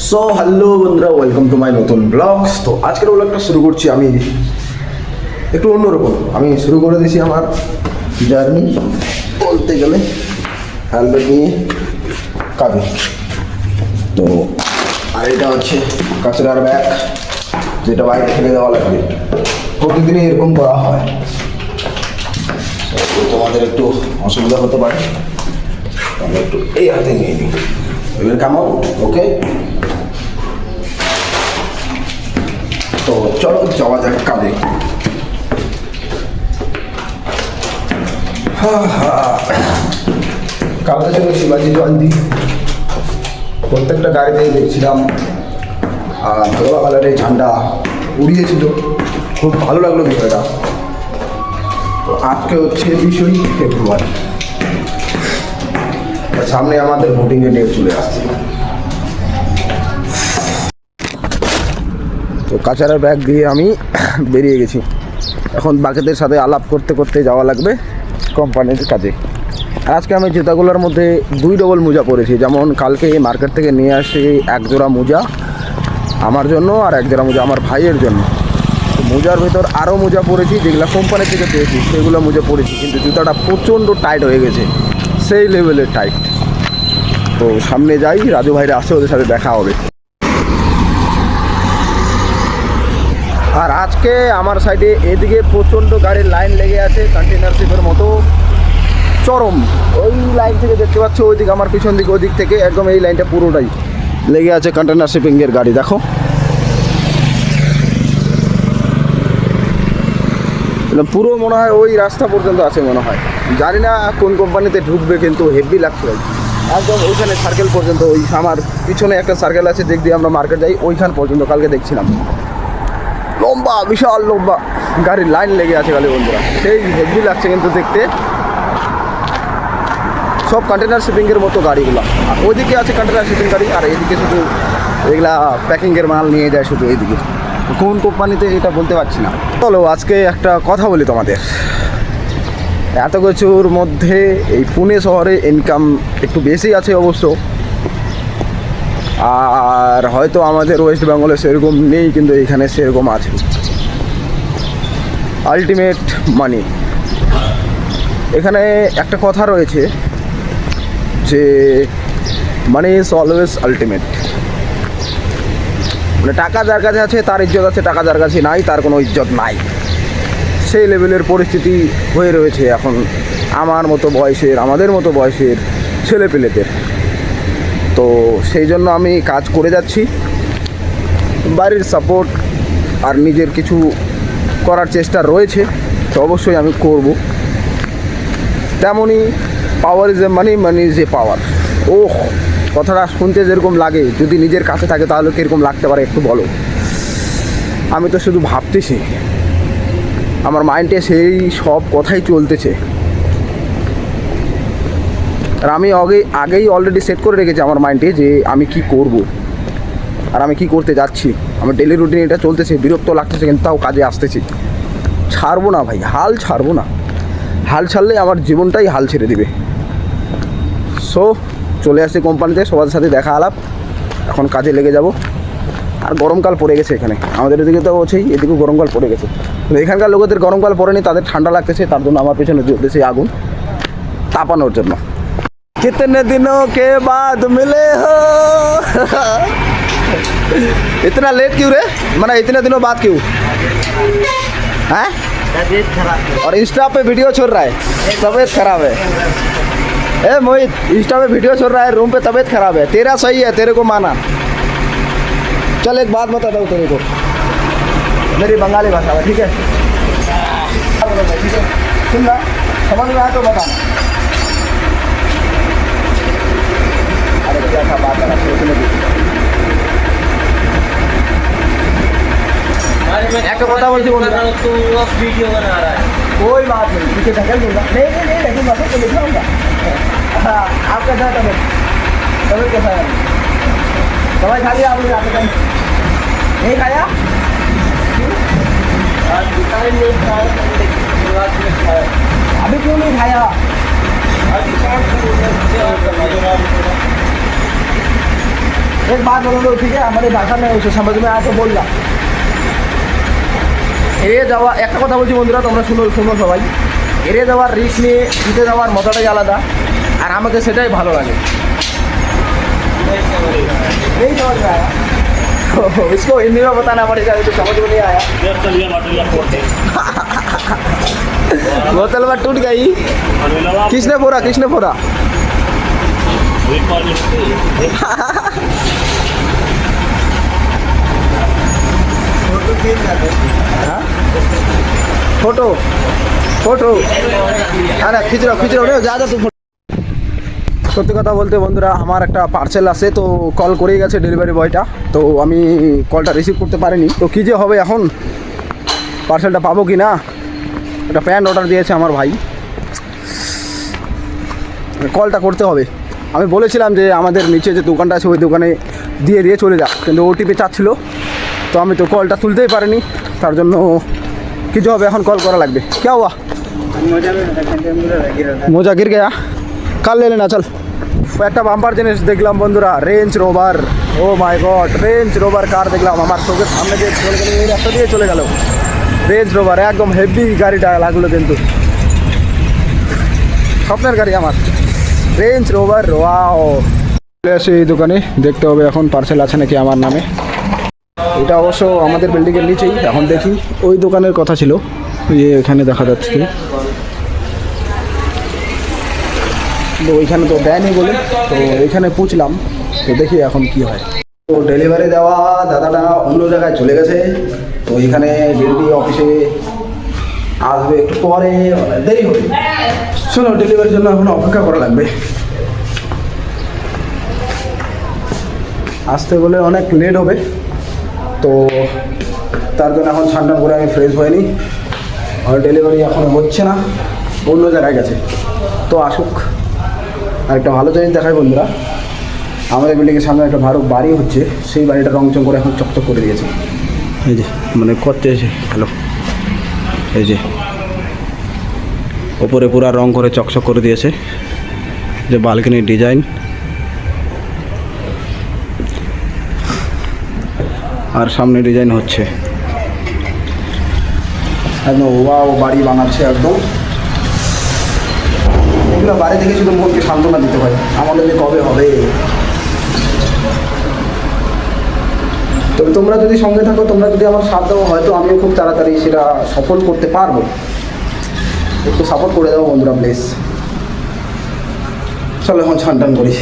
So hello বন্ধুরা, welcome to my নতুন blogs. তো আজকের ব্লগটা শুরু করছি আমি একটু অন্যরকম। আমি শুরু করে দিয়েছি আমার জার্নি বলতে গেলে হেলমেট নিয়ে কাঁধে। তো আর এটা হচ্ছে কাচরার ব্যাগ, যেটা বাইরে ফেলে দেওয়া লাগবে। প্রতিদিনই এরকম করা হয়, তো তোমাদের একটু অসুবিধা হতে পারে। আমি একটু এই হাতে নিয়ে নিই। এবার কেমন ওকে? তো চলো যাওয়া যাক কাজে। কালকে ছিল শিবাজি জয়ন্তী। প্রত্যেকটা গাড়িতেই দেখছিলাম ধোয়া কালারের ঝান্ডা উড়িয়েছিল, খুব ভালো লাগলো বিষয়টা। তো আজকে হচ্ছে 20 ফেব্রুয়ারি, সামনে আমাদের ভোটিংয়ের ডেট চলে আসছে। তো কাচারার ব্যাগ দিয়ে আমি বেরিয়ে গেছি। এখন বাকিদের সাথে আলাপ করতে করতে যাওয়া লাগবে কোম্পানির কাজে। আর আজকে আমি জুতাগুলোর মধ্যে 2 ডবল মোজা পরেছি। যেমন কালকে মার্কেট থেকে নিয়ে আসি 1 জোড়া মোজা আমার জন্য, আর 1 জোড়া মোজা আমার ভাইয়ের জন্য। তো মোজার ভেতর আরও মোজা পরেছি, যেগুলো কোম্পানি থেকে পেয়েছি সেগুলো মোজা পরেছি। কিন্তু জুতাটা প্রচণ্ড টাইট হয়ে গেছে, সেই লেভেলের টাইট। তো সামনে যাই, রাজু ভাইরা আসছে, ওদের সাথে দেখা হবে। আর আজকে আমার সাইডে এদিকে প্রচণ্ড গাড়ির লাইন লেগে আছে, কন্টেনার শিপের মতো চরম। ওই লাইন থেকে দেখতে পাচ্ছ, ওইদিকে আমার পিছন দিকে, ওই দিক থেকে একদম এই লাইনটা পুরোটাই লেগে আছে কন্টেনার শিপিংয়ের গাড়ি। দেখো পুরো মনে হয় ওই রাস্তা পর্যন্ত আছে মনে হয়। জানি না কোন কোম্পানিতে ঢুকবে, কিন্তু হেভি লাগছে একদম। ওইখানে সার্কেল পর্যন্ত, ওই আমার পিছনে একটা সার্কেল আছে, দেখ দিয়ে আমরা মার্কেট যাই, ওইখান পর্যন্ত কালকে দেখছিলাম। লম্বা, বিশাল লম্বা গাড়ির লাইন লেগে আছে খালি বন্ধুরা, সেই হেভি লাগছে কিন্তু দেখতে। সব কন্টেনার শিপিংয়ের মতো গাড়িগুলো। আর ওইদিকে আছে কন্টেনার শিপিং গাড়ি, আর এইদিকে শুধু এগুলা প্যাকিংয়ের মাল নিয়ে যায় শুধু এইদিকে। কোন কোম্পানিতে এটা বলতে পারছি না। চলো আজকে একটা কথা বলি তোমাদের। এত কিছুর মধ্যে এই পুনে শহরে ইনকাম একটু বেশি আছে অবশ্য, আর হয়তো আমাদের ওয়েস্ট বেঙ্গলে সেরকম নেই, কিন্তু এখানে সেরকম আছে। আলটিমেট মানি। এখানে একটা কথা রয়েছে যে মানি ইজ অলওয়েজ আলটিমেট। মানে টাকা যার কাছে আছে তার ইজ্জত আছে, টাকা যার কাছে নাই তার কোনো ইজ্জত নাই। সেই লেভেলের পরিস্থিতি হয়ে রয়েছে এখন আমার মতো বয়সের, আমাদের মতো বয়সের ছেলেপেলেদের। তো সেই জন্য আমি কাজ করে যাচ্ছি, বাড়ির সাপোর্ট আর নিজের কিছু করার চেষ্টা রয়েছে, তো অবশ্যই আমি করব। তেমনই power is a money, money is a পাওয়ার। ওহ, কথাটা শুনতে যেরকম লাগে, যদি নিজের কাছে থাকে তাহলে কীরকম লাগতে পারে একটু বলো। আমি তো শুধু ভাবতেছি, আমার মাইন্ডে সেই সব কথাই চলতেছে। আর আমি আগেই অলরেডি সেট করে রেখেছি আমার মাইন্ডে যে আমি কি করব আর আমি কি করতে যাচ্ছি। আমার ডেলি রুটিন এটা চলতেছে, বিরক্ত লাগতেছে, কিন্তু তাও কাজে আসতেছি। ছাড়বো না ভাই, হাল ছাড়বো না। হাল ছাড়লে আমার জীবনটাই হাল ছেড়ে দিবে। সো চলে আসছি কোম্পানিতে, সবার সাথে দেখা আলাপ, এখন কাজে লেগে যাব। আর গরমকাল পড়ে গেছে এখানে, আমাদের এদিকে তো হচ্ছেই, এদিকেও গরমকাল পড়ে গেছে। এখানকার লোকেদের গরমকাল পড়েনি, তাদের ঠান্ডা লাগতেছে, তার জন্য আমার পেছনে জ্বলতেছে আগুন তাপানোর জন্য। कितने दिनों के बाद मिले हो इतना लेट क्यों रे, माना इतने दिनों बाद क्यों हैं? तबीयत खराब है और इंस्टा पे वीडियो छोड़ रहा है, तबीयत खराब है। ए मोहित, इंस्टा पे वीडियो छोड़ रहा है, रूम पे तबीयत खराब है। तेरा सही है, तेरे को माना। चल एक बात बताता हूँ तेरे को, मेरी बंगाली भाषा में, ठीक है? ठीक है, सुन ना, समझ में आया तो बता। একটা কথা বলছি বন্ধুরা, তো ভিডিও বানা रहा है, कोई बात नहीं, पीछे ढकेल दूंगा। नहीं ढकेलूंगा तो लिखाऊंगा। हाँ, आपका क्या तबियत कैसा है? दवाई खा लिया आपने? आपने नहीं खाया? अभी क्यों नहीं खाया? एक बात बोलो तो ठीक है, हमारे भाषा में उसे समझ में आया तो बोल रहा। হেরে যাওয়া একটা কথা বলছি বন্ধুরা, তোমরা শুনো শুনো সবাই, হেরে যাওয়ার রিস্ক নিয়ে জিতে যাওয়ার মজাটাই আলাদা, আর আমাকে সেটাই ভালো লাগে। नहीं समझ में आया इसको हिंदी में बताना पड़ेगा, तो समझ में नहीं आया। बोतल में टूट गई, किसने फोड़ा किसने फोड़ा? फोटो फोटो अरे खींच रहा जा तू। সত্যি কথা বলতে বন্ধুরা, আমার একটা পার্সেল আছে, তো কল করেই গেছে ডেলিভারি বয়টা, তো আমি কলটা রিসিভ করতে পারিনি। তো কী যে হবে এখন, পার্সেলটা পাবো কি না। একটা প্যান্ট অর্ডার দিয়েছে আমার ভাই, কলটা করতে হবে। আমি বলেছিলাম যে আমাদের নিচে যে দোকানটা আছে ওই দোকানে দিয়ে চলে যা, কিন্তু ওটিপি চাচ্ছিলো, তো আমি তো কলটা তুলতেই পারিনি, তার জন্য কিছু হবে এখন কল করা লাগবে। क्या हुआ? मोजा गिर गया, কাল লে না চল। একটা বাম্পার জিনিস দেখলাম বন্ধুরা, রেঞ্জ রোভার। ও মাই গড, রেঞ্জ রোভার কার দেখলাম আমার চোখের সামনে দিয়ে চলে গেল, এই রাস্তা দিয়ে চলে গেল রেঞ্জ রোভার। একদম হেভি গাড়িটা লাগলো, কিন্তু স্বপ্নের গাড়ি আমার রেঞ্জ রোভার। ওয়াও, চলে আসি এই দোকানে, দেখতে হবে এখন পার্সেল আছে নাকি আমার নামে। এটা অবশ্য আমাদের বিল্ডিংয়ের নিচেই, এখন দেখি। ওই দোকানের কথা ছিল, এখানে দেখা যাচ্ছে, তো ওইখানে তো দেয়নি বলে, তো এইখানে পুছলাম, তো দেখি এখন কি হয়। তো ডেলিভারি দেওয়া দাদাটা অন্য জায়গায় চলে গেছে, তো এখানে ডেলিভারি অফিসে আসবে একটু পরে, দেরি হবে। শোনো, ডেলিভারির জন্য এখন অপেক্ষা করা লাগবে, আসতে বলে অনেক লেট হবে, তো তার জন্য এখন স্নান করে আমি ফ্রেশ হয়নি, আর ডেলিভারি এখন হচ্ছে না, অন্য জায়গায় গেছে। তো আসুক। আর একটা ভালো জিনিস দেখায় বন্ধুরা, আমাদের বিল্ডিংয়ের সামনে একটা ভালো বাড়ি হচ্ছে, সেই বাড়িটা রংচং করে এখন চকচক করে দিয়েছে। এই যে মানে করতে এসে হ্যালো, এই যে ওপরে পুরা রং করে চকচক করে দিয়েছে, যে বালকনির ডিজাইন, আর সামনে ডিজাইন হচ্ছে একদম। ওয়াও, বাড়ি বানাচ্ছে একদম। এগুলো বাড়ি থেকে শুধু মনকে সান্ত্বনা দিতে হয়, আমাদের যে কবে হবে। তবে তোমরা যদি সঙ্গে থাকো, তোমরা যদি আমার সাথ দাও, হয়তো আমিও খুব তাড়াতাড়ি সেটা সফল করতে পারবো। একটু সাপোর্ট করে দাও বন্ধুরা প্লিজ। চলো এখন স্নান টান করি।